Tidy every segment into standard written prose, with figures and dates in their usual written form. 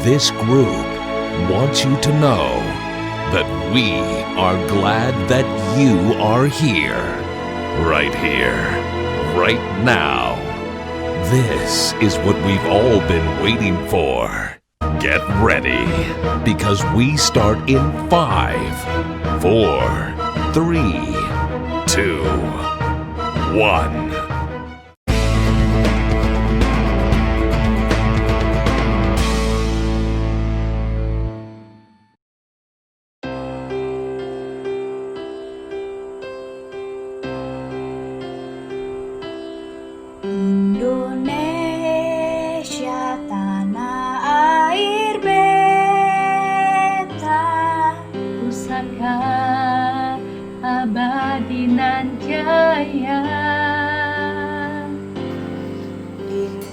This group wants you to know that we are glad that you are here. Right here, right now. This is what we've all been waiting for. Get ready, because we start in 5, 4, 3, 2, 1. Indonesia, tanah air beta, pusaka abadi nan jaya.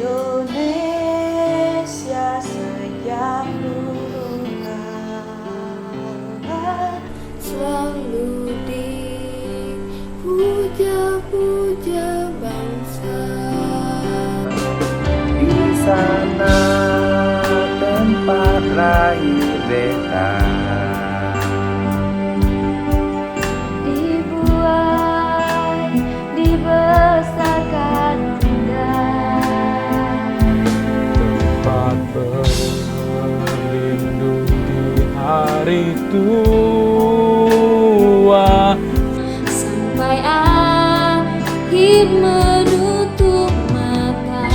Indonesia sejak dulu kala selalu dipuja-puja bangsa. Di sana tempat lahir beta, Dibuai, dibesarkan bunda, tempat berlindung di hari tua, sampai akhir menutup mata.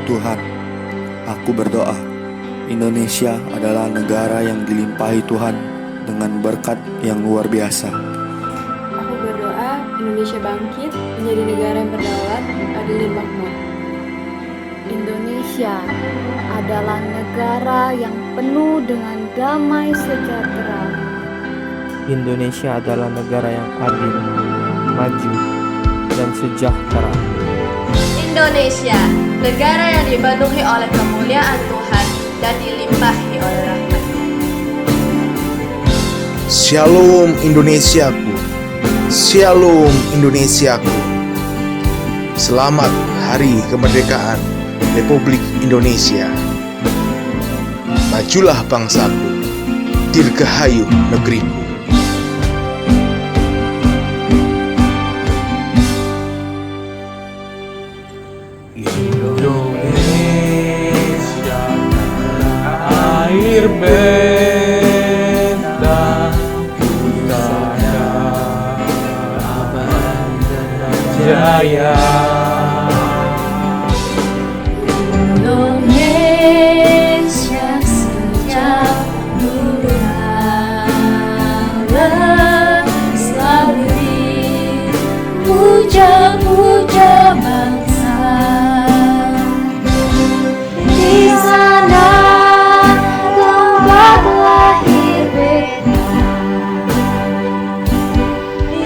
Tuhan, aku berdoa, Indonesia adalah negara yang dilimpahi Tuhan dengan berkat yang luar biasa. Aku berdoa Indonesia bangkit menjadi negara yang berdaulat, adil dan makmur. Indonesia adalah negara yang penuh dengan damai sejahtera. Indonesia adalah negara yang adil, maju, dan sejahtera. Indonesia, negara yang dipenuhi oleh kemuliaan Tuhan dan dilimpahi oleh rahmat. Shalom Indonesiaku, Shalom Indonesiaku. Selamat Hari Kemerdekaan Republik Indonesia. Majulah bangsaku, dirgahayu negeriku. Indonesia tanah air beta, pusaka abadi dan jaya. Indonesia sejak dulu kala selalu dipuja-puja bangsa. Di sana tempat lahir beta,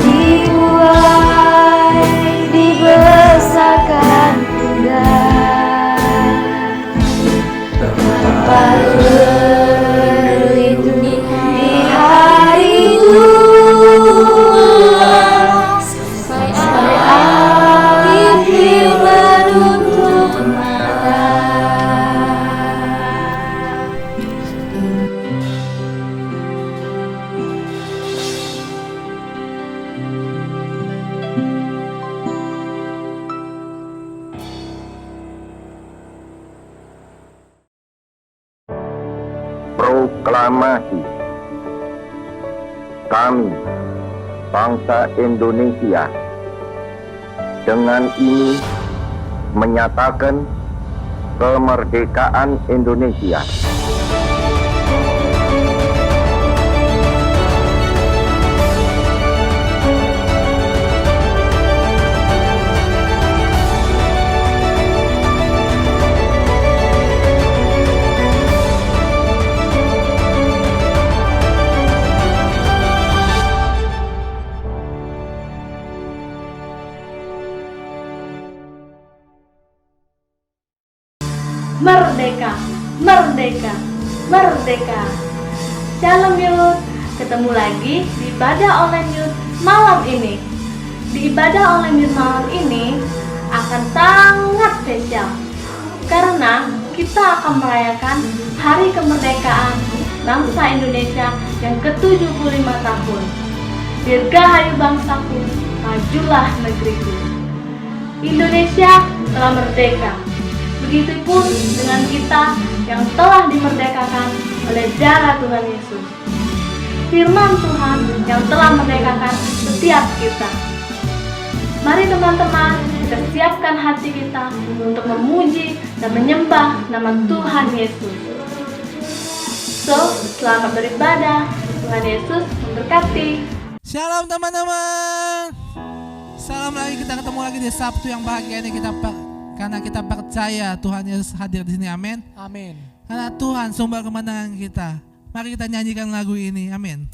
dibuai, dibesarkan bunda, tempat berlindung di hari tua, sampai akhir menutup mata. Proklamasi. Kami, bangsa Indonesia, dengan ini menyatakan kemerdekaan Indonesia. Merdeka, merdeka, merdeka. Shalom Youth, ketemu lagi di ibadah online Youth malam ini. Di ibadah online Youth malam ini akan sangat spesial. kita akan merayakan Hari Kemerdekaan bangsa Indonesia yang ke-75 tahun. Dirgahayu bangsaku, majulah negeriku. Indonesia telah merdeka. Begitupun dengan kita yang telah dimerdekakan oleh darah Tuhan Yesus. Firman Tuhan yang telah merdekakan setiap kita. Mari teman-teman, kita siapkan hati kita untuk memuji dan menyembah nama Tuhan Yesus. So, selamat beribadah. Tuhan Yesus memberkati. Shalom teman-teman. Salam lagi, kita ketemu lagi di Sabtu yang bahagia ini karena kita percaya Tuhan Yesus hadir di sini. Amin. Amin. Karena Tuhan sumber kemenangan kita. Mari kita nyanyikan lagu ini. Amin.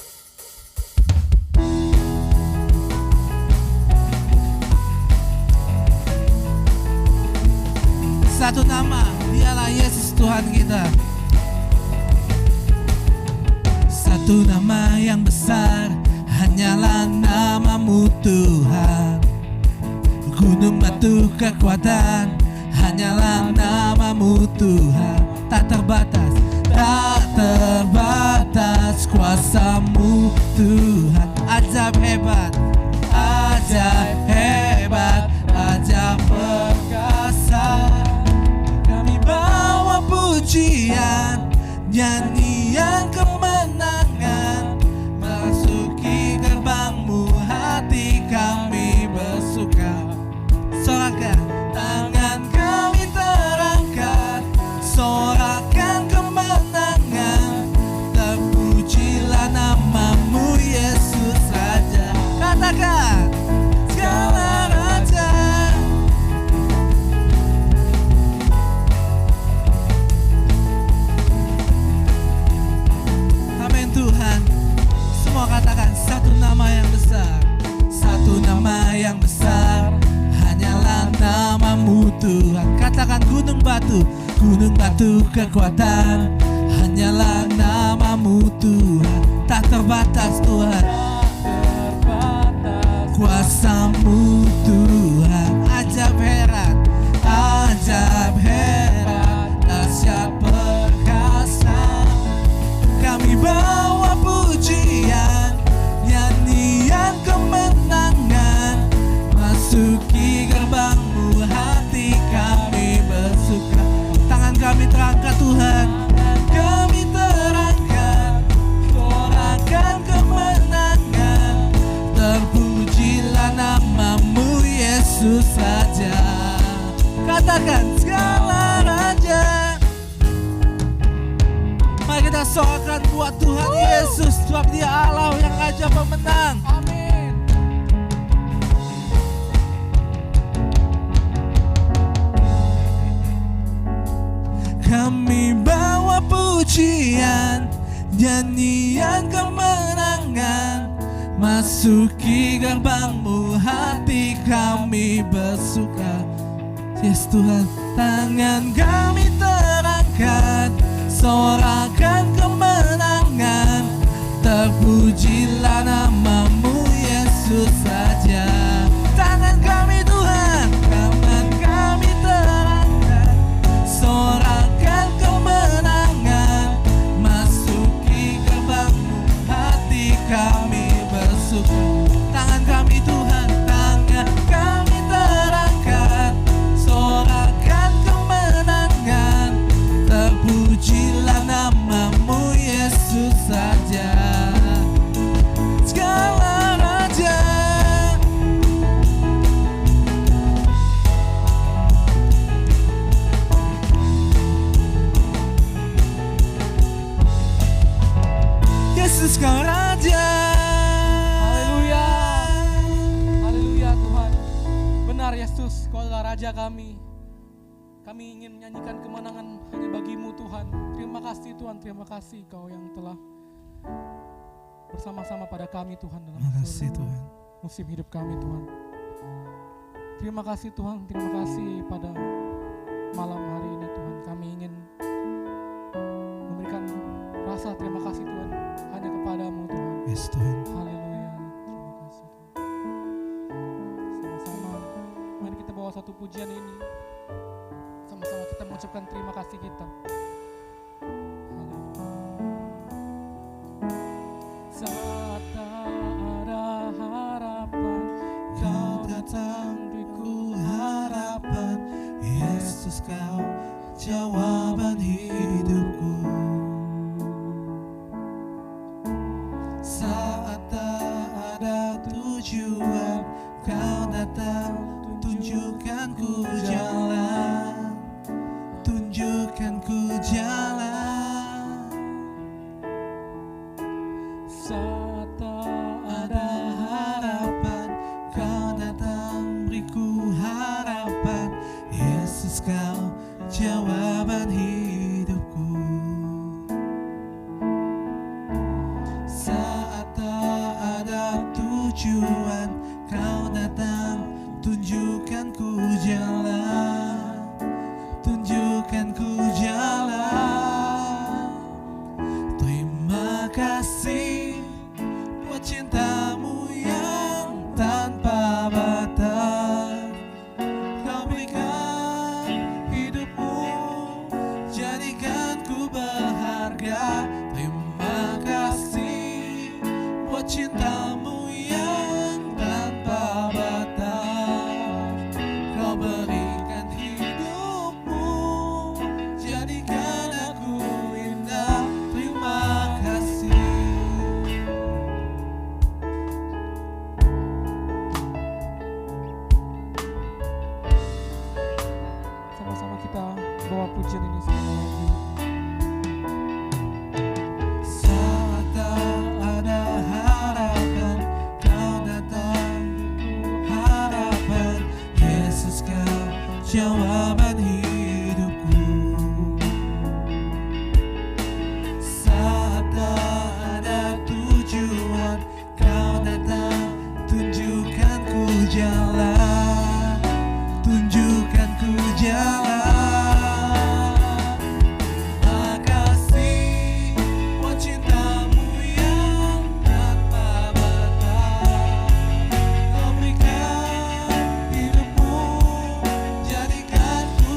Satu nama, dialah Yesus Tuhan kita. Satu nama yang besar, hanyalah namamu Tuhan. Gunung batu kekuatan, hanyalah namamu Tuhan. Tak terbatas, tak terbatas kuasamu Tuhan. Ajaib hebat, ajaib hebat, ajaib perkasa. Kami bawa pujian, nyanyian kemenangan, masuki gerbangmu, hati kami bersuka. Sorakan tangan kami terangkat, sorakan kemenangan, terpujilah namamu Yesus Raja. Katakan segala raja. Amin Tuhan. Semua katakan satu nama yang besar, satu nama yang besar, hanyalah namamu Tuhan. Katakan gunung batu kekuatan, hanyalah namamu Tuhan. Tak terbatas Tuhan, kuasamu Tuhan. Ajaib hebat, ajaib hebat, dahsyat perkasa. Kami bawa pujian, nyanyian kemenangan, masuki gerbangmu, hati kami bersuka. Tangan kami terangkat Tuhan, kami terangkat, sorakan kemenangan, terpujilah namamu Yesus Raja. Katakan segala raja. Mari kita sorakan buat Tuhan Yesus, sebab Dia Allah yang Raja pemenang. Amin. Kami bawa pujian, nyanyian kemenangan, masuki gerbangmu, hati kami bersuka. Yes Tuhan, tangan kami terangkat, sorakan kemenangan, terpujilah namamu Yesus Raja. Tangan kami Tuhan, tangan kami terangkat, sorakan kemenangan, masuki gerbangmu, hati kami bersuka. Tangan kami Tuhan, tangan kami terangkat, sorakan kemenangan, terpujilah namamu Yesus Raja. Segala raja. Yesus kau Raja. Haleluya. Haleluya Tuhan. Benar Yesus, Kau adalah Raja kami. Kami ingin menyanyikan kemenangan hanya bagimu Tuhan. Terima kasih Tuhan, terima kasih Kau yang telah bersama-sama pada kami Tuhan dalam Terima kasih Tuhan. musim hidup kami Tuhan. Terima kasih Tuhan, terima kasih pada malam hari ini Tuhan. Kami ingin memberikan rasa terima kasih Tuhan hanya kepadamu Tuhan. Yes Tuhan. Haleluya. Terima kasih Tuhan. Sama-sama mari kita bawa satu pujian ini. Sama-sama kita mengucapkan terima kasih kita. Saat tak ada harapan, Kau datang beriku harapan. Yesus, Kau jawaban hidupku. Saat tak ada tujuan, Kau datang tunjukkan ku jalan, tunjukkan ku jalan. Saat tak Ada harapan, Kau datang beriku harapan. Yesus, Kau jawaban hidupku. Saat tak ada tujuan, Kau datang tunjukkan ku jalan, tunjukkan ku jalan. Terima kasih buat cintamu yang tanpa batas. Kau berikan hidupmu, jadikan ku berharga. Terima kasih buat cintamu yang tanpa batas. Kau berikan hidupmu, jadikan aku indah. Terima kasih. sama-sama kita bawa pujian ini sekali lagi. Saat tak ada harapan, Kau datang harapan. Yesus, Kau jawaban hidupku. Saat tak ada tujuan, Kau datang tunjukkan ku jalan, tunjukkan ku jalan. Makasih buat cintamu yang tanpa batas. Kau berikan hidupmu, jadikan ku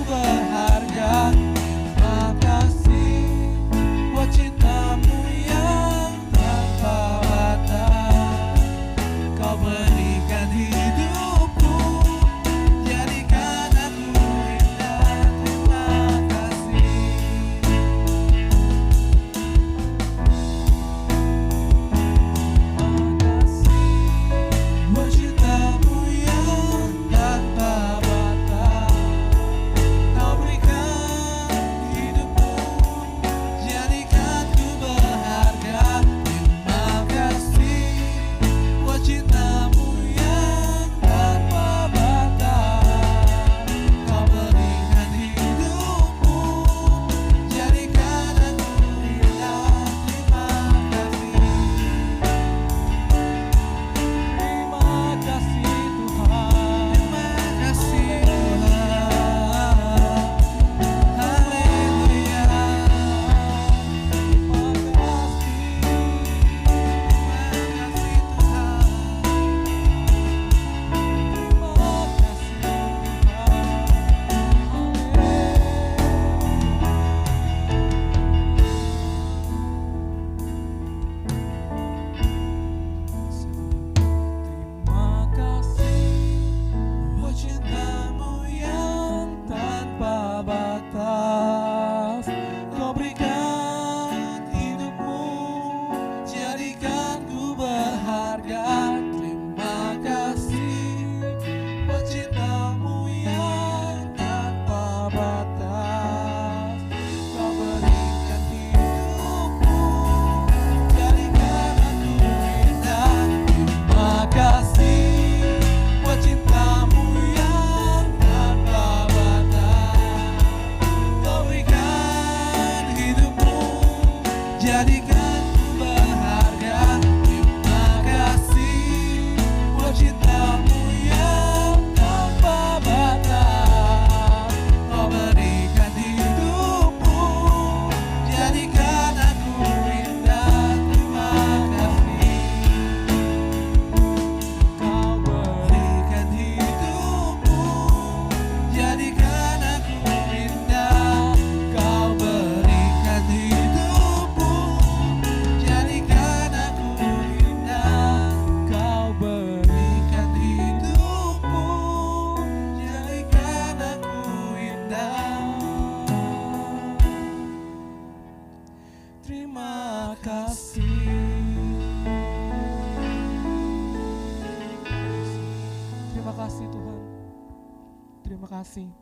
kasih.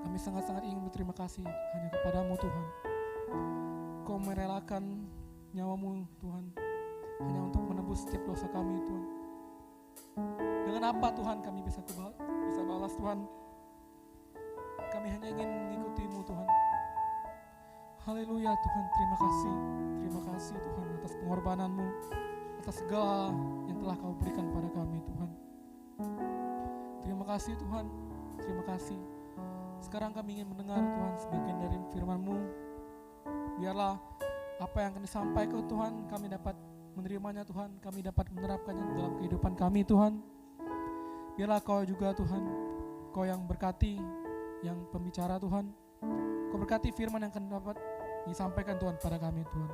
Kami sangat-sangat ingin berterima kasih hanya kepadamu Tuhan. Kau merelakan nyawamu Tuhan, hanya untuk menebus setiap dosa kami Tuhan. Dengan apa Tuhan kami bisa balas Tuhan? Kami hanya ingin mengikutimu Tuhan. Haleluya Tuhan, terima kasih Tuhan atas pengorbananmu, atas segala yang telah kau berikan pada kami Tuhan. Terima kasih Tuhan, terima kasih. Sekarang kami ingin mendengar Tuhan sebagian dari firman-Mu. Biarlah apa yang akan disampaikan Tuhan, kami dapat menerimanya Tuhan, kami dapat menerapkannya dalam kehidupan kami Tuhan. Biarlah Kau juga Tuhan, Kau yang berkati, yang pembicara Tuhan. Kau berkati firman yang akan dapat disampaikan Tuhan pada kami Tuhan.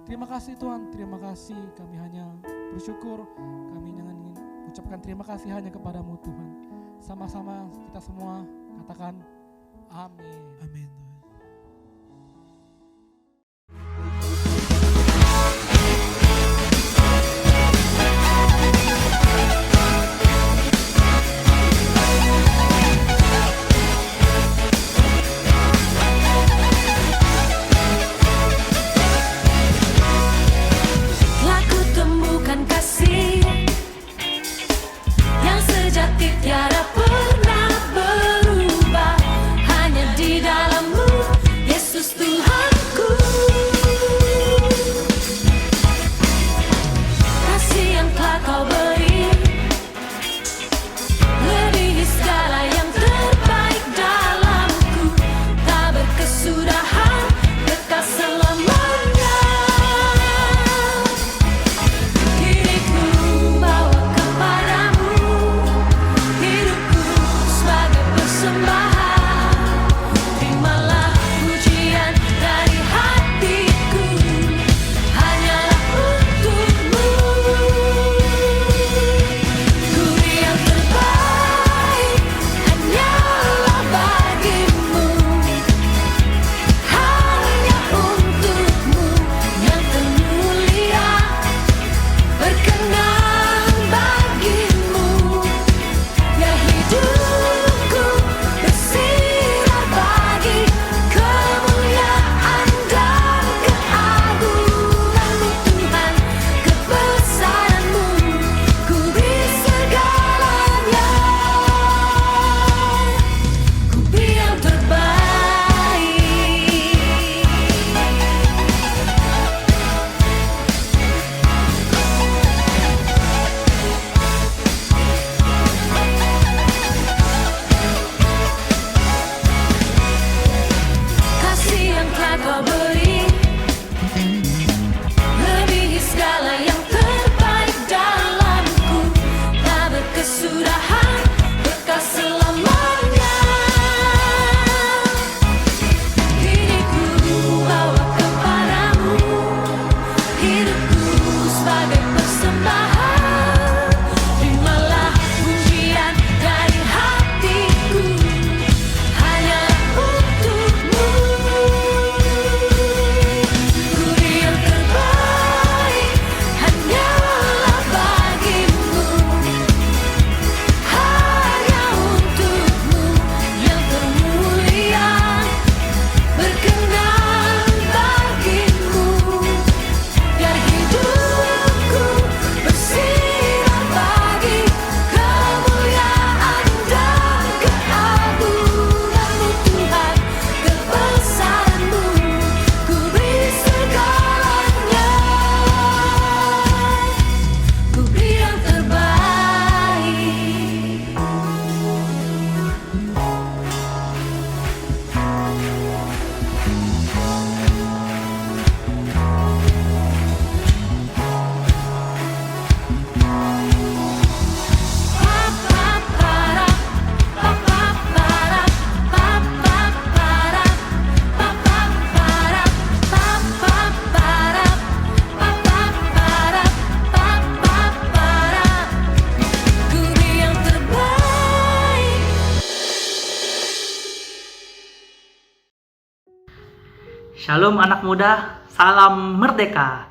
Terima kasih Tuhan, terima kasih. Kami hanya bersyukur, kami ingin ucapkan terima kasih hanya kepadamu Tuhan. Sama-sama kita semua katakan amin. Amin. Tiada pernah berubah, hanya di dalam-Mu Yesus Tuhanku. Kasih yang telah Kau beri melebihi segala yang terbaik dalamku, tak berkesudahan, kekal selamanya. Diriku bawa kepadamu, terimalah pujian dari hatiku, hanyalah untuk-Mu. Ku yang terbaik hanyalah bagi-Mu, hanya untuk-Mu yang termulia, berkenan bagi-Mu. Ya hidupku bersinar bagi kemuliaan dan keagungan-Mu Tuhan, kebesaran-Mu, ku beri segalanya, ku beri yang terbaik. Kasih yang telah Kau beri melebihi segala yang terbaik dalamku, tak berkesudahan, kekal selamanya. Diriku bawa kepadamu, hidupku sebagai persembahan. Terimalah pujian dari hatiku, hanyalah untuk-Mu. Ku yang terbaik hanyalah bagi-Mu, hanya untuk-Mu yang termulia, berkenan bagi-Mu. Biar hidupku bersinar bagi kemuliaan dan keagungan-Mu Tuhan, kebesaran-Mu, ku beri segalanya, ku beri yang terbaik. Ku beri yang terbaik. Shalom anak muda, salam merdeka.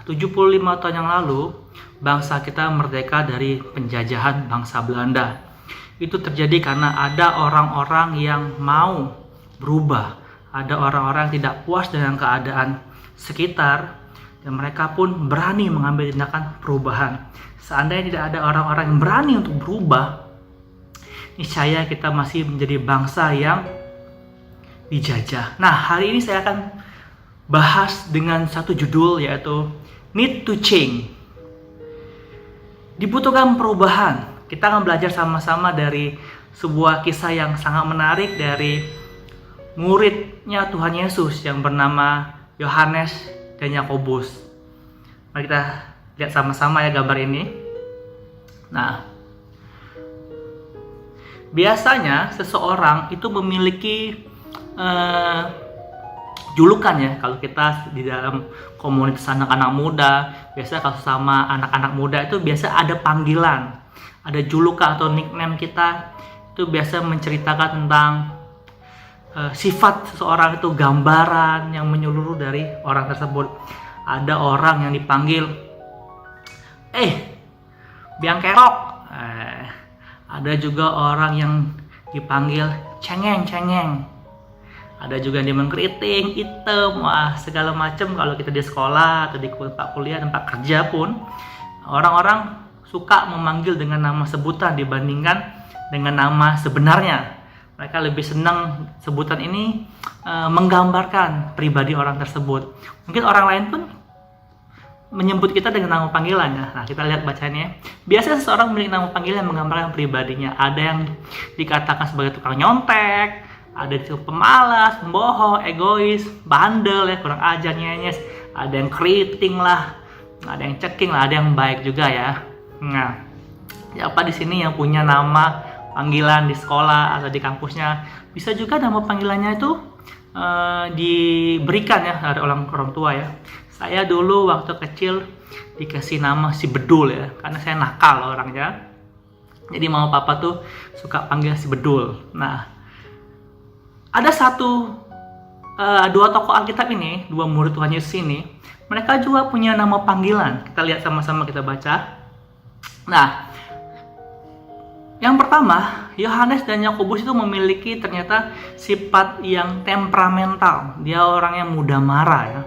75 tahun yang lalu, bangsa kita merdeka dari penjajahan bangsa Belanda. itu terjadi karena ada orang-orang yang mau berubah. Ada orang-orang yang tidak puas dengan keadaan sekitar, dan mereka pun berani mengambil tindakan perubahan. Seandainya tidak ada orang-orang yang berani untuk berubah, niscaya kita masih menjadi bangsa yang dijajah. Nah, hari ini saya akan bahas dengan satu judul, yaitu Need to Change. Dibutuhkan perubahan. Kita akan belajar sama-sama dari sebuah kisah yang sangat menarik dari muridnya Tuhan Yesus yang bernama Yohanes dan Yakobus. Mari kita lihat sama-sama ya gambar ini. Nah, biasanya seseorang itu memiliki julukan ya. Kalau kita di dalam komunitas anak-anak muda, biasa kalau sama anak-anak muda itu biasa ada panggilan, ada julukan atau nickname kita. Itu biasa menceritakan tentang sifat seseorang, itu gambaran yang menyeluruh dari orang tersebut. Ada orang yang dipanggil biang kerok. Ada juga orang yang dipanggil cengeng. Ada juga yang mengkeriting, hitam, segala macam. Kalau kita di sekolah atau di tempat kuliah, tempat kerja pun, orang-orang suka memanggil dengan nama sebutan dibandingkan dengan nama sebenarnya. Mereka lebih senang sebutan ini menggambarkan pribadi orang tersebut. Mungkin orang lain pun menyebut kita dengan nama panggilannya. Nah, kita lihat bacanya. Biasanya seseorang memiliki nama panggilan yang menggambarkan pribadinya. Ada yang dikatakan sebagai tukang nyontek, ada yang pemalas, pembohong, egois, bandel, kurang ajar, nyenyes. Ada yang keriting lah, ada yang ceking lah, ada yang baik juga ya. Nah, siapa di sini yang punya nama panggilan di sekolah atau di kampusnya? Bisa juga nama panggilannya itu diberikan ya dari orang tua ya. Saya dulu waktu kecil dikasih nama si Bedul ya, karena saya nakal orangnya. Jadi mama papa tuh suka panggil si Bedul. Nah, ada dua tokoh Alkitab ini, dua murid Tuhan Yesus ini, mereka juga punya nama panggilan. Kita lihat sama-sama, kita baca. Nah, yang pertama, Yohanes dan Yakobus itu memiliki ternyata sifat yang temperamental. Dia orang yang mudah marah ya.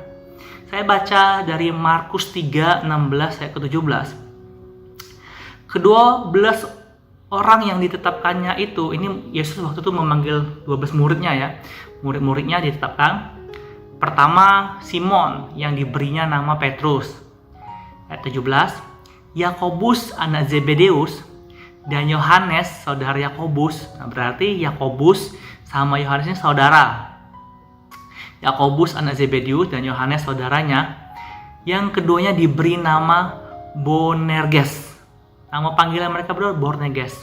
Saya baca dari Markus 3, 16 ayat ke-17. Kedua belas orang yang ditetapkannya itu, ini Yesus waktu itu memanggil 12 muridnya ya. Murid-muridnya ditetapkan. Pertama, Simon yang diberinya nama Petrus. Ayat 17. Yakobus anak Zebedeus dan Yohanes saudara Yakobus. Nah, berarti Yakobus sama Yohanes ini saudara. Yakobus anak Zebedeus dan Yohanes saudaranya. Yang keduanya diberi nama Boanerges. Nama panggilan mereka berdua Boanerges.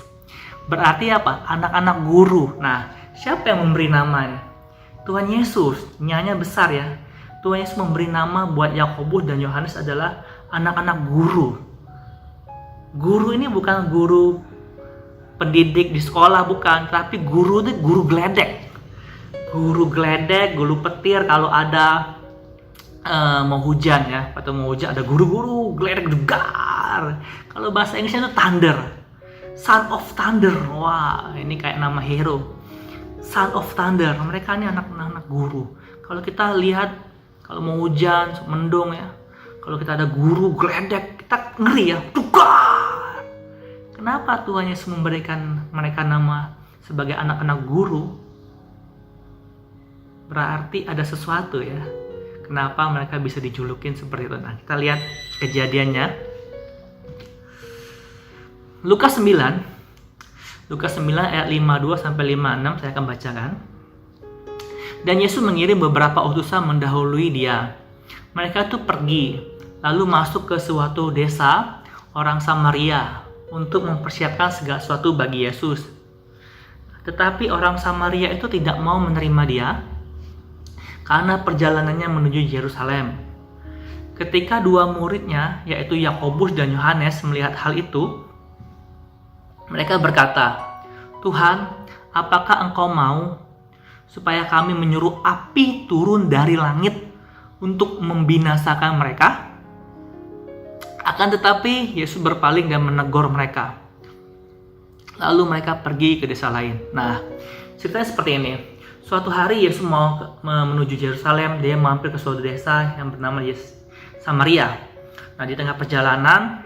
Berarti apa? Anak-anak guru. Nah, siapa yang memberi namanya? Tuhan Yesus. Nyanya besar ya. Tuhan Yesus memberi nama buat Yakobus dan Yohanes adalah anak-anak guru. Guru ini bukan guru pendidik di sekolah, bukan, tapi guru itu guru geledek. Guru geledek, guru petir kalau ada mau hujan ya, atau mau hujan ada guru-guru geledek degar. Kalau bahasa Inggrisnya itu thunder, son of thunder. Wah, ini kayak nama hero, son of thunder. Mereka ini anak-anak guru. Kalau kita lihat kalau mau hujan, mendung ya, kalau kita ada guru geledek, kita ngeri ya, degar. Kenapa Tuhan Yesus memberikan mereka nama sebagai anak-anak guru? Berarti ada sesuatu ya. Kenapa mereka bisa dijulukin seperti itu? Nah, kita lihat kejadiannya. Lukas 9 ayat 52 sampai 56 saya akan bacakan. Dan Yesus mengirim beberapa utusan mendahului dia. Mereka tuh pergi lalu masuk ke suatu desa orang Samaria untuk mempersiapkan segala sesuatu bagi Yesus. Tetapi orang Samaria itu tidak mau menerima dia karena perjalanannya menuju Yerusalem. Ketika dua muridnya, yaitu Yakobus dan Yohanes, melihat hal itu, mereka berkata, "Tuhan, apakah Engkau mau supaya kami menyuruh api turun dari langit untuk membinasakan mereka?" Akan tetapi Yesus berpaling dan menegur mereka. Lalu mereka pergi ke desa lain. Nah, ceritanya seperti ini. Suatu hari Yesus mau menuju Yerusalem. Dia mampir ke suatu desa yang bernama Samaria. Nah, di tengah perjalanan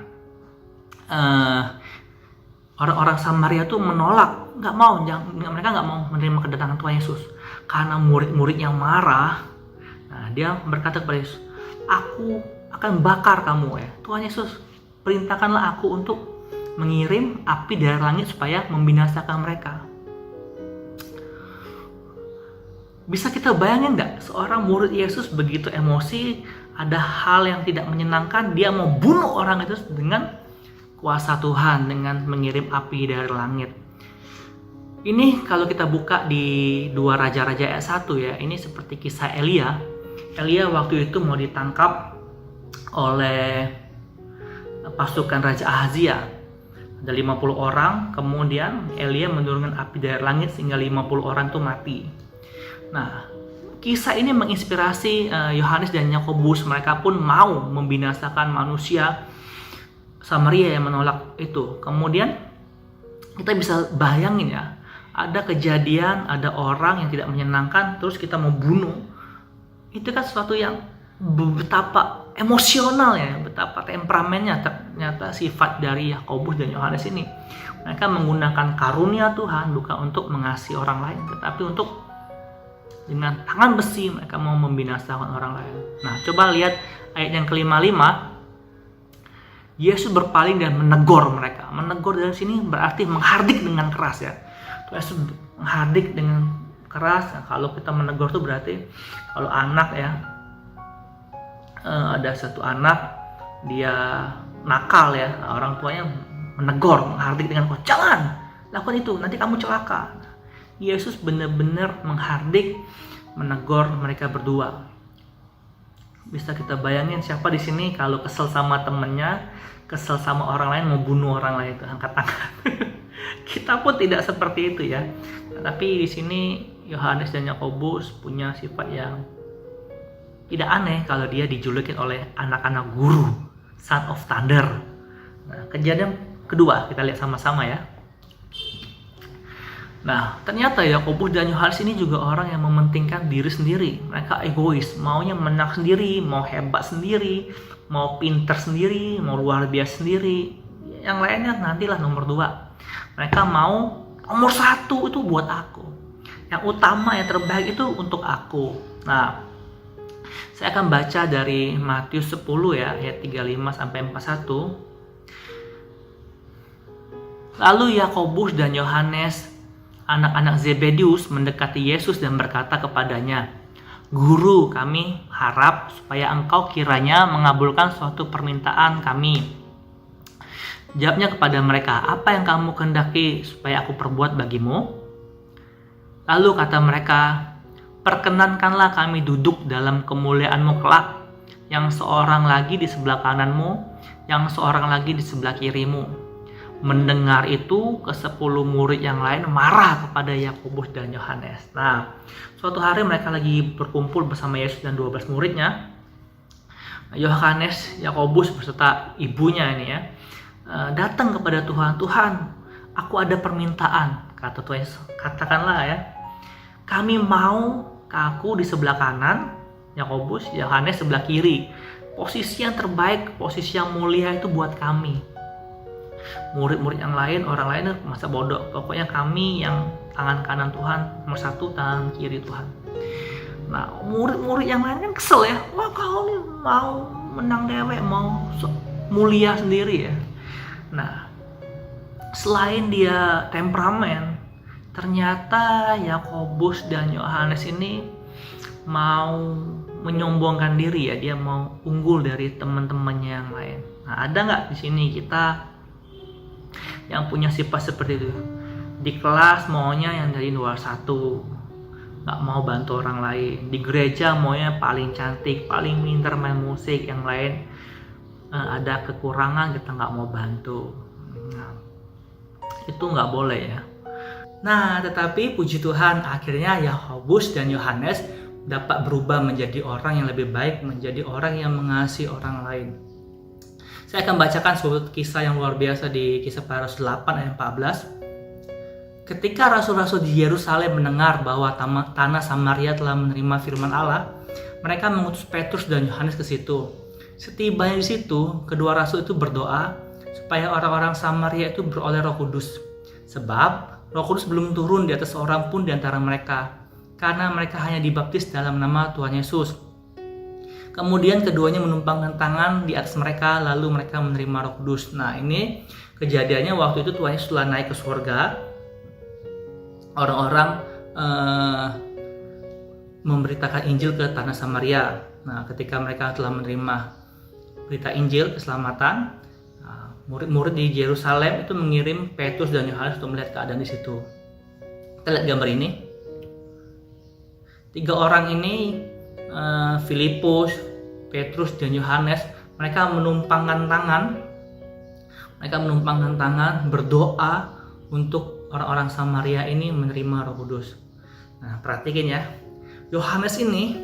orang-orang Samaria tuh menolak, mereka nggak mau menerima kedatangan Tuhan Yesus karena murid-muridnya marah. Nah, dia berkata kepada Yesus, "Aku akan bakar kamu ya. Tuhan Yesus, perintahkanlah aku untuk mengirim api dari langit supaya membinasakan mereka." Bisa kita bayangin nggak, seorang murid Yesus begitu emosi, ada hal yang tidak menyenangkan, dia mau bunuh orang itu dengan kuasa Tuhan, dengan mengirim api dari langit. Ini kalau kita buka di 2 Raja-Raja ayat 1 ya, ini seperti kisah Elia. Elia waktu itu mau ditangkap oleh pasukan Raja Ahazia. Ada 50 orang, kemudian Elia menurunkan api dari langit sehingga 50 orang itu mati. Nah, kisah ini menginspirasi Yohanes dan Yakobus. Mereka pun mau membinasakan manusia Samaria yang menolak itu. Kemudian kita bisa bayangin ya, ada kejadian, ada orang yang tidak menyenangkan, terus kita mau bunuh. Itu kan sesuatu yang betapa emosional ya, betapa temperamennya. Ternyata sifat dari Yakobus dan Yohanes ini, mereka menggunakan karunia Tuhan bukan untuk mengasihi orang lain, tetapi untuk dengan tangan besi mereka mau membinasakan orang lain. Nah, coba lihat ayat yang ke-55. Yesus berpaling dan menegur mereka. Menegur dari sini berarti menghardik dengan keras ya. Yesus menghardik dengan keras. Nah, kalau kita menegur itu berarti kalau anak ya, ada satu anak dia nakal ya, orang tuanya menegur, menghardik dengan keras, "Jangan lakukan itu, nanti kamu celaka." Nah, Yesus benar-benar menghardik, menegur mereka berdua. Bisa kita bayangin siapa di sini kalau kesel sama temennya, kesel sama orang lain, mau bunuh orang lain, itu angkat tangan. Kita pun tidak seperti itu ya. Tapi di sini Yohanes dan Yakobus punya sifat yang tidak aneh kalau dia dijulukin oleh anak-anak guru, Son of Thunder. Nah, kejadian kedua kita lihat sama-sama ya. Nah, ternyata Yakobus dan Yohanes ini juga orang yang mementingkan diri sendiri. Mereka egois, maunya menang sendiri, mau hebat sendiri, mau pinter sendiri, mau luar biasa sendiri. Yang lainnya nantilah nomor 2. Mereka mau nomor 1 itu buat aku. Yang utama, yang terbaik itu untuk aku. Nah, saya akan baca dari Matius 10 ya, ayat 35 sampai 41. Lalu Yakobus dan Yohanes, anak-anak Zebedius, mendekati Yesus dan berkata kepadanya, "Guru, kami harap supaya engkau kiranya mengabulkan suatu permintaan kami." Jawabnya kepada mereka, "Apa yang kamu kehendaki supaya aku perbuat bagimu?" Lalu kata mereka, "Perkenankanlah kami duduk dalam kemuliaan-Mu kelak, yang seorang lagi di sebelah kananmu, yang seorang lagi di sebelah kirimu." Mendengar itu, ke-10 murid yang lain marah kepada Yakobus dan Yohanes. Nah, suatu hari mereka lagi berkumpul bersama Yesus dan 12 muridnya. Yohanes, Yakobus beserta ibunya ini ya, datang kepada Tuhan. "Tuhan, aku ada permintaan," kata Tuhan Yesus. "Katakanlah ya." "Kami mau aku di sebelah kanan, Yakobus, Yohanes sebelah kiri. Posisi yang terbaik, posisi yang mulia itu buat kami." Murid-murid yang lain, orang lain masa bodoh. Pokoknya kami yang tangan kanan Tuhan, nomor 1, tangan kiri Tuhan. Nah, murid-murid yang lain kan kesel ya. Wah, kau nih mau menang dewek, mau mulia sendiri ya. Nah, selain dia temperamen, ternyata Yakobus dan Yohanes ini mau menyombongkan diri ya. Dia mau unggul dari teman-temannya yang lain. Nah, ada nggak di sini kita yang punya sifat seperti itu? Di kelas maunya yang dari nomor 1, nggak mau bantu orang lain. Di gereja maunya paling cantik, paling pintar main musik. Yang lain ada kekurangan, kita nggak mau bantu. Nah, itu nggak boleh ya. Nah, tetapi puji Tuhan, akhirnya Yakobus dan Yohanes dapat berubah menjadi orang yang lebih baik, menjadi orang yang mengasihi orang lain. Saya akan bacakan sebuah kisah yang luar biasa di Kisah Para Rasul 8 ayat 14. Ketika rasul-rasul di Yerusalem mendengar bahwa tanah Samaria telah menerima firman Allah, mereka mengutus Petrus dan Yohanes ke situ. Setibanya di situ, kedua rasul itu berdoa supaya orang-orang Samaria itu beroleh Roh Kudus. Sebab Roh Kudus belum turun di atas seorang pun di antara mereka, karena mereka hanya dibaptis dalam nama Tuhan Yesus. Kemudian keduanya menumpangkan tangan di atas mereka, lalu mereka menerima Roh Kudus. Nah, ini kejadiannya waktu itu Tuhan Yesus telah naik ke surga. Orang-orang memberitakan Injil ke tanah Samaria. Nah, ketika mereka telah menerima berita Injil keselamatan, murid-murid di Yerusalem itu mengirim Petrus dan Yohanes untuk melihat keadaan di situ. Kita lihat gambar ini. 3 orang ini, Filipus, Petrus dan Yohanes, mereka menumpangkan tangan berdoa untuk orang-orang Samaria ini menerima Roh Kudus. Nah, perhatikan ya. Yohanes ini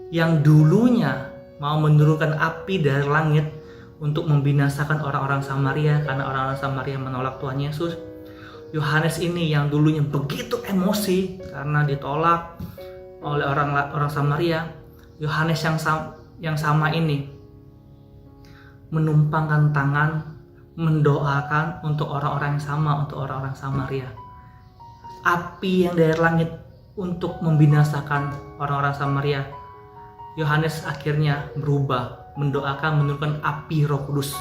yang dulunya mau menurunkan api dari langit untuk membinasakan orang-orang Samaria karena orang-orang Samaria menolak Tuhan Yesus. Yohanes ini yang dulunya begitu emosi karena ditolak oleh orang Samaria. Yohanes yang sama ini menumpangkan tangan, mendoakan untuk orang-orang yang sama, untuk orang-orang Samaria. Api yang dari langit untuk membinasakan orang-orang Samaria. Yohanes akhirnya berubah, mendoakan menurunkan api Roh Kudus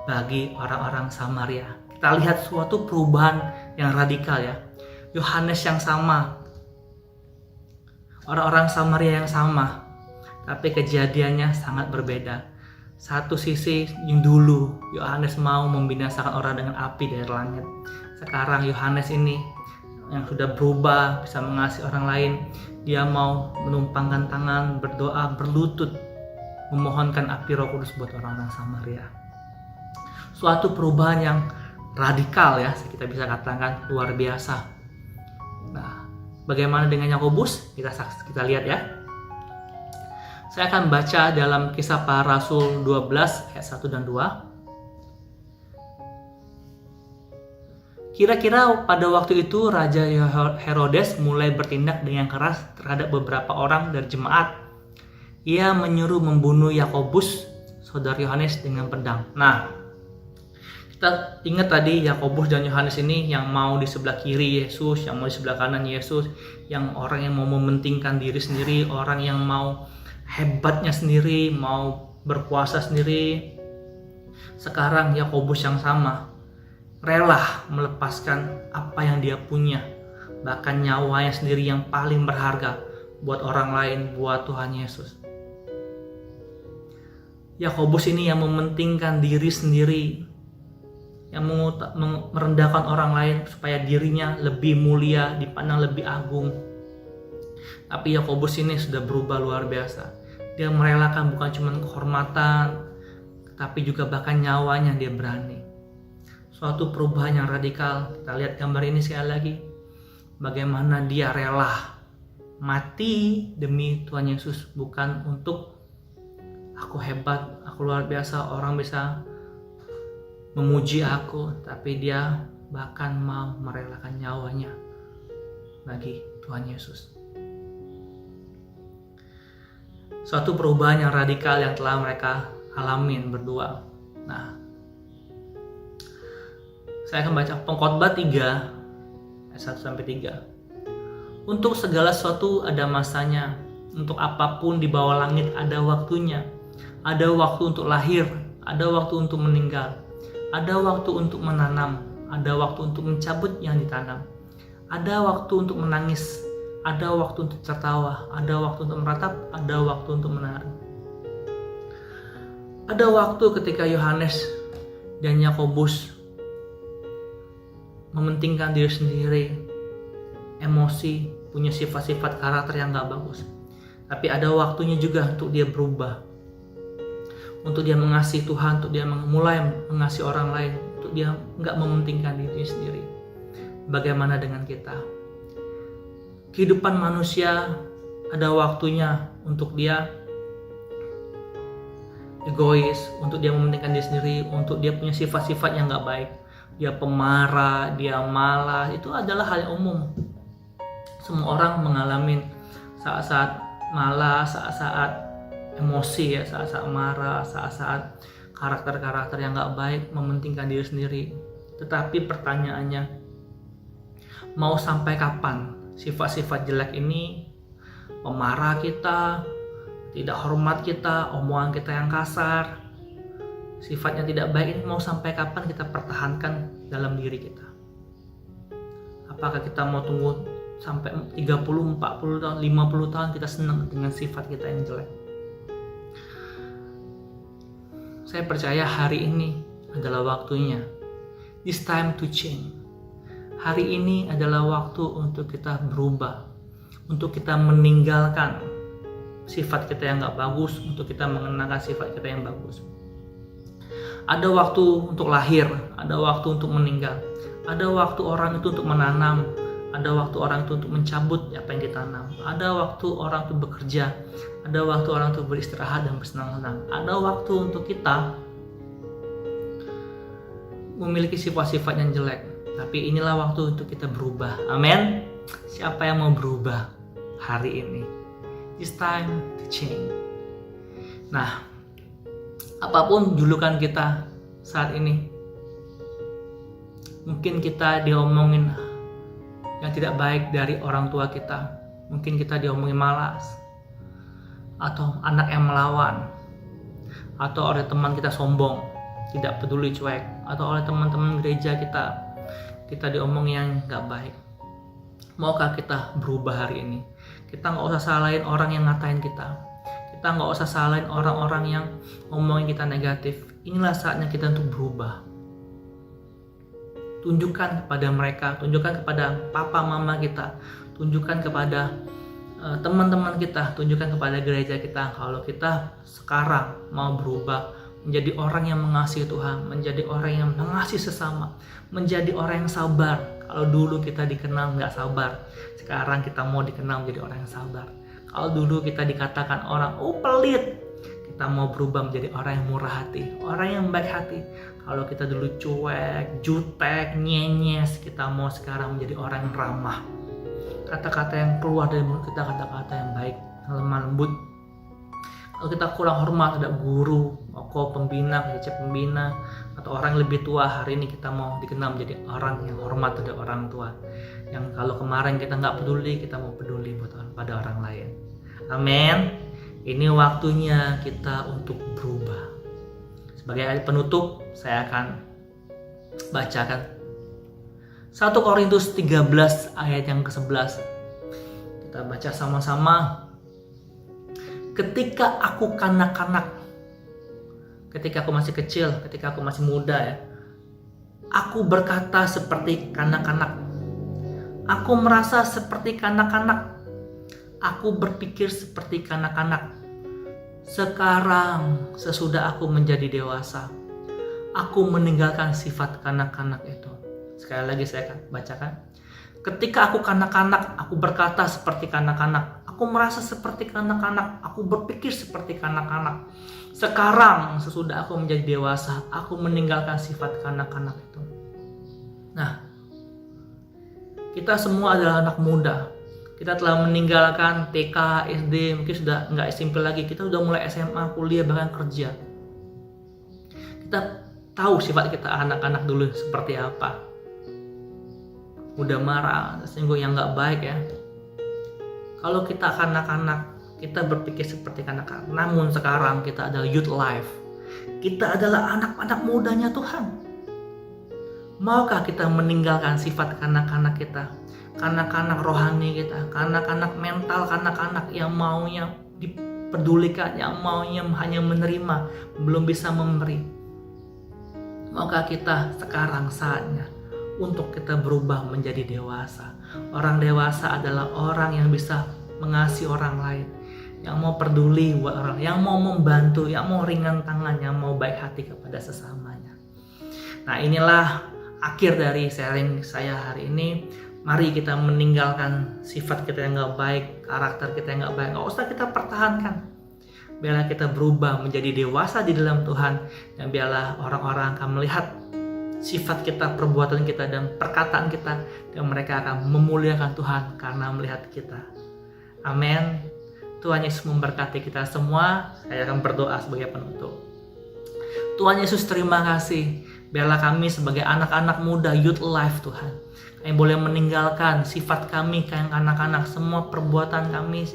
bagi orang-orang Samaria. Kita lihat suatu perubahan yang radikal ya. Yohanes yang sama, orang-orang Samaria yang sama, tapi kejadiannya sangat berbeda. Satu sisi yang dulu Yohanes mau membinasakan orang dengan api dari langit. Sekarang Yohanes ini yang sudah berubah, bisa mengasihi orang lain, dia mau menumpangkan tangan, berdoa, berlutut, memohonkan api Roh Kudus buat orang-orang Samaria. Suatu perubahan yang radikal ya, kita bisa katakan luar biasa. Nah, bagaimana dengan Yakobus? Kita lihat ya. Saya akan baca dalam Kisah Para Rasul 12 ayat 1 dan 2. Kira-kira pada waktu itu Raja Herodes mulai bertindak dengan keras terhadap beberapa orang dari jemaat. Ia menyuruh membunuh Yakobus, saudara Yohanes, dengan pedang. Nah, kita ingat tadi Yakobus dan Yohanes ini yang mau di sebelah kiri Yesus, yang mau di sebelah kanan Yesus, yang orang yang mau mementingkan diri sendiri, orang yang mau hebatnya sendiri, mau berkuasa sendiri. Sekarang Yakobus yang sama rela melepaskan apa yang dia punya, bahkan nyawanya sendiri yang paling berharga buat orang lain, buat Tuhan Yesus. Yakobus ini yang mementingkan diri sendiri, yang merendahkan orang lain supaya dirinya lebih mulia, dipandang lebih agung. Tapi Yakobus ini sudah berubah luar biasa. Dia merelakan bukan cuma kehormatan, tapi juga bahkan nyawanya dia berani. Suatu perubahan yang radikal. Kita lihat gambar ini sekali lagi. Bagaimana dia rela mati demi Tuhan Yesus. Bukan untuk aku hebat, aku luar biasa, orang bisa memuji aku. Tapi dia bahkan mau merelakan nyawanya bagi Tuhan Yesus. Suatu perubahan yang radikal yang telah mereka alamin berdua. Nah, saya akan baca Pengkhotbah 3 ayat 1-3. Untuk segala sesuatu ada masanya, untuk apapun di bawah langit ada waktunya. Ada waktu untuk lahir, ada waktu untuk meninggal, ada waktu untuk menanam, ada waktu untuk mencabut yang ditanam, ada waktu untuk menangis, ada waktu untuk tertawa, ada waktu untuk meratap, ada waktu untuk menari. Ada waktu ketika Yohanes dan Yakobus mementingkan diri sendiri, emosi, punya sifat-sifat karakter yang gak bagus. Tapi ada waktunya juga untuk dia berubah, untuk dia mengasihi Tuhan, untuk dia mulai mengasihi orang lain, untuk dia gak mementingkan diri sendiri. Bagaimana dengan kita? Kehidupan manusia ada waktunya untuk dia egois, untuk dia mementingkan diri sendiri, untuk dia punya sifat-sifat yang gak baik. dia pemarah, dia malas, itu adalah hal yang umum. Semua orang mengalami saat-saat malas, saat-saat emosi ya, saat-saat marah, saat-saat karakter-karakter yang gak baik mementingkan diri sendiri. Tetapi pertanyaannya, mau sampai kapan sifat-sifat jelek ini, pemarah kita, tidak hormat kita, omongan kita yang kasar, sifatnya tidak baik ini mau sampai kapan kita pertahankan dalam diri kita? Apakah kita mau tunggu sampai 30, 40 tahun, 50 tahun kita senang dengan sifat kita yang jelek? Saya percaya hari ini adalah waktunya. It's time to change. Hari ini adalah waktu untuk kita berubah, untuk kita meninggalkan sifat kita yang gak bagus, untuk kita mengenakan sifat kita yang bagus. Ada waktu untuk lahir, ada waktu untuk meninggal, ada waktu orang itu untuk menanam, ada waktu orang itu untuk mencabut apa yang ditanam, ada waktu orang itu bekerja, ada waktu orang itu beristirahat dan bersenang-senang, ada waktu untuk kita memiliki sifat-sifat yang jelek. Tapi inilah waktu untuk kita berubah. Amin. Siapa yang mau berubah hari ini? It's time to change. Nah, apapun julukan kita saat ini, mungkin kita diomongin yang tidak baik dari orang tua kita, mungkin kita diomongin malas, atau anak yang melawan, atau oleh teman kita sombong, tidak peduli, cuek, atau oleh teman-teman gereja kita diomong yang gak baik. Maukah kita berubah hari ini? Kita gak usah salahin orang yang ngatain kita, kita gak usah salahin orang-orang yang ngomongin kita negatif. Inilah saatnya kita untuk berubah. Tunjukkan kepada mereka, tunjukkan kepada papa mama kita, tunjukkan kepada teman-teman kita, tunjukkan kepada gereja kita kalau kita sekarang mau berubah menjadi orang yang mengasihi Tuhan, menjadi orang yang mengasihi sesama, menjadi orang yang sabar. Kalau dulu kita dikenal nggak sabar, sekarang kita mau dikenal menjadi orang yang sabar. Kalau dulu kita dikatakan orang pelit, kita mau berubah menjadi orang yang murah hati, orang yang baik hati. Kalau kita dulu cuek, jutek, nyenyes, kita mau sekarang menjadi orang yang ramah. Kata-kata yang keluar dari mulut kita kata-kata yang baik, yang lemah lembut. Kalau kita kurang hormat terhadap guru, pembina, kecil pembina, atau orang yang lebih tua, hari ini kita mau dikenal menjadi orang yang hormat terhadap orang tua. Yang kalau kemarin kita nggak peduli, kita mau peduli pada orang lain. Amin. Ini waktunya kita untuk berubah. Sebagai ayat penutup, saya akan bacakan 1 Korintus 13 ayat yang ke-11. Kita baca sama-sama. Ketika aku kanak-kanak, ketika aku masih kecil, ketika aku masih muda ya, aku berkata seperti kanak-kanak. Aku merasa seperti kanak-kanak. Aku berpikir seperti kanak-kanak. Sekarang sesudah aku menjadi dewasa, aku meninggalkan sifat kanak-kanak itu. Sekali lagi saya akan bacakan. Ketika aku kanak-kanak, aku berkata seperti kanak-kanak. Aku merasa seperti kanak-kanak. Aku berpikir seperti kanak-kanak. Sekarang sesudah aku menjadi dewasa, aku meninggalkan sifat kanak-kanak itu. Nah, kita semua adalah anak muda. Kita telah meninggalkan TK, SD, mungkin sudah nggak SMP lagi. Kita sudah mulai SMA, kuliah, bahkan kerja. Kita tahu sifat kita anak-anak dulu seperti apa. Mudah marah, tersinggung yang nggak baik ya. Kalau kita kanak-kanak, kita berpikir seperti kanak-kanak. Namun sekarang kita adalah youth life. Kita adalah anak-anak mudanya Tuhan. Maukah kita meninggalkan sifat kanak-kanak kita? Kanak-kanak rohani kita, kanak-kanak mental, kanak-kanak yang maunya dipedulikan, yang maunya hanya menerima, belum bisa memberi. Maka kita sekarang saatnya untuk kita berubah menjadi dewasa. Orang dewasa adalah orang yang bisa mengasihi orang lain, yang mau peduli buat orang, yang mau membantu, yang mau ringan tangan, yang mau baik hati kepada sesamanya. Nah, inilah akhir dari sharing saya hari ini. Mari kita meninggalkan sifat kita yang gak baik, karakter kita yang gak baik. Gak usah kita pertahankan. Biarlah kita berubah menjadi dewasa di dalam Tuhan. Dan biarlah orang-orang akan melihat sifat kita, perbuatan kita, dan perkataan kita, dan mereka akan memuliakan Tuhan karena melihat kita. Amin. Tuhan Yesus memberkati kita semua. Saya akan berdoa sebagai penutup. Tuhan Yesus, terima kasih. Biarlah kami sebagai anak-anak muda Youth Life, Tuhan, kami boleh meninggalkan sifat kami kayak anak-anak, semua perbuatan kami,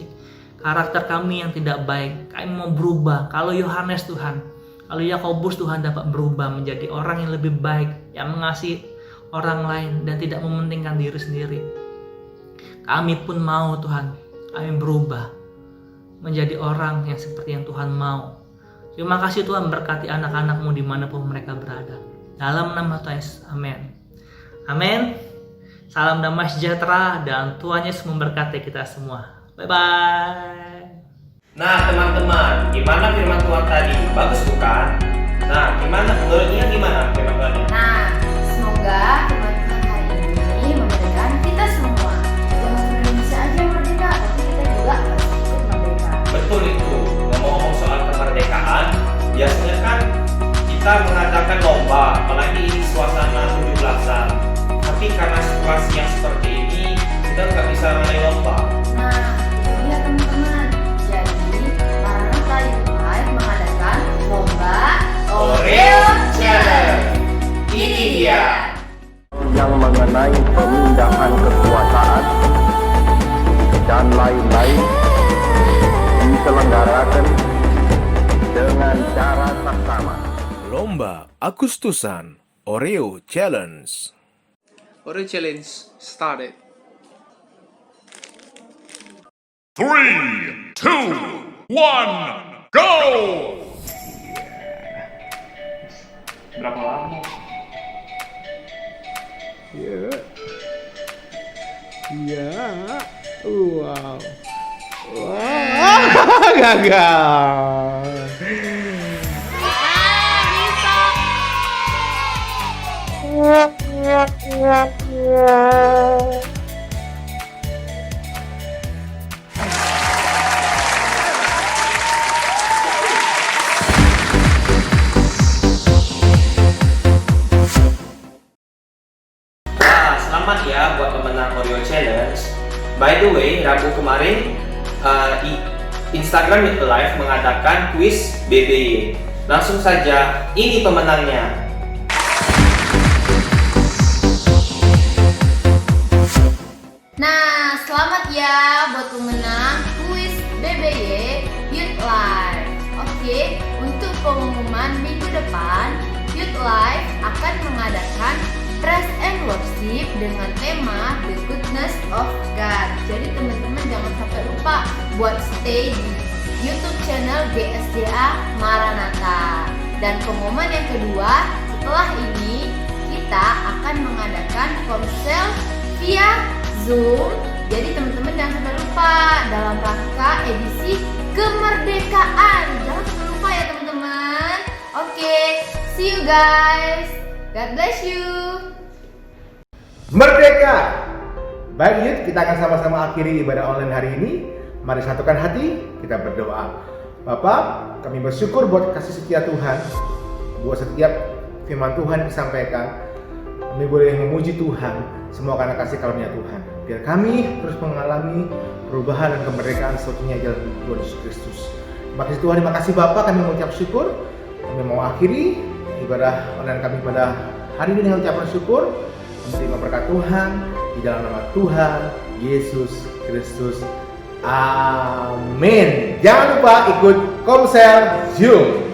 karakter kami yang tidak baik. Kami mau berubah. Kalau Yohanes, Tuhan, kalau Yakobus, Tuhan, dapat berubah menjadi orang yang lebih baik, yang mengasihi orang lain dan tidak mementingkan diri sendiri. Kami pun mau, Tuhan, kami berubah menjadi orang yang seperti yang Tuhan mau. Terima kasih Tuhan, berkati anak-anak-Mu dimanapun mereka berada. Dalam nama Tuhan Yesus, amin. Amin. Salam damai sejahtera dan Tuhan Yesus memberkati kita semua. Bye-bye. Nah teman-teman, gimana firman Tuhan tadi? Bagus bukan? Nah, gimana menurutnya, gimana firman Tuhan? Nah, semoga firman Tuhan hari ini memerdekakan kita semua. Jangan Indonesia aja merdeka, tapi kita juga harus ikut merdeka. Betul itu. Ngomong-ngomong soal kemerdekaan, biasanya kan kita mengadakan lomba, apalagi ini suasana 17-an. Tapi karena situasi yang seperti ini, kita nggak bisa ngadain lomba. Nah, itu dia teman-teman. Jadi, Maranatha Youth Life mengadakan lomba Oreo Challenge. Ini dia. Yang mengenai pemindahan kekuasaan dan lain-lain diselenggarakan dengan cara saksama. Lomba Agustusan Oreo Challenge. Oreo Challenge started. 3, 2, 1, go! Berapa lama? Wow. Gagal. Selamat ya buat pemenang Oreo Challenge. By the way, Rabu kemarin Instagram Youth Life mengadakan kuis BBY. Langsung saja, ini pemenangnya. Nah, selamat ya buat pemenang kuis BBY Youth Life. Oke, untuk pengumuman minggu depan, Youth Life akan mengadakan Praise and Worship dengan tema The Goodness of God. Jadi teman-teman jangan sampai lupa buat stay di YouTube channel GSDA Maranatha. Dan pengumuman yang kedua, setelah ini kita akan mengadakan konsel via Zoom. Jadi teman-teman jangan sampai lupa dalam rangka edisi kemerdekaan. Jangan sampai lupa ya teman-teman. Oke, see you guys. God bless you. Merdeka! Baik Youth, kita akan sama-sama akhiri ibadah online hari ini. Mari satukan hati, kita berdoa. Bapak, kami bersyukur buat kasih setia Tuhan, buat setiap firman Tuhan yang disampaikan. Kami boleh memuji Tuhan, semua karena kasih karunia Tuhan. Biar kami terus mengalami perubahan dan kemerdekaan satunya jalan Tuhan Yesus Kristus. Terima kasih Tuhan, terima kasih Bapak, kami mengucap syukur. Kami mau akhiri ibadah online kami pada hari ini dengan ucapan syukur. Menerima berkat Tuhan di dalam nama Tuhan Yesus Kristus. Amin. Jangan lupa ikut Komsel Zoom.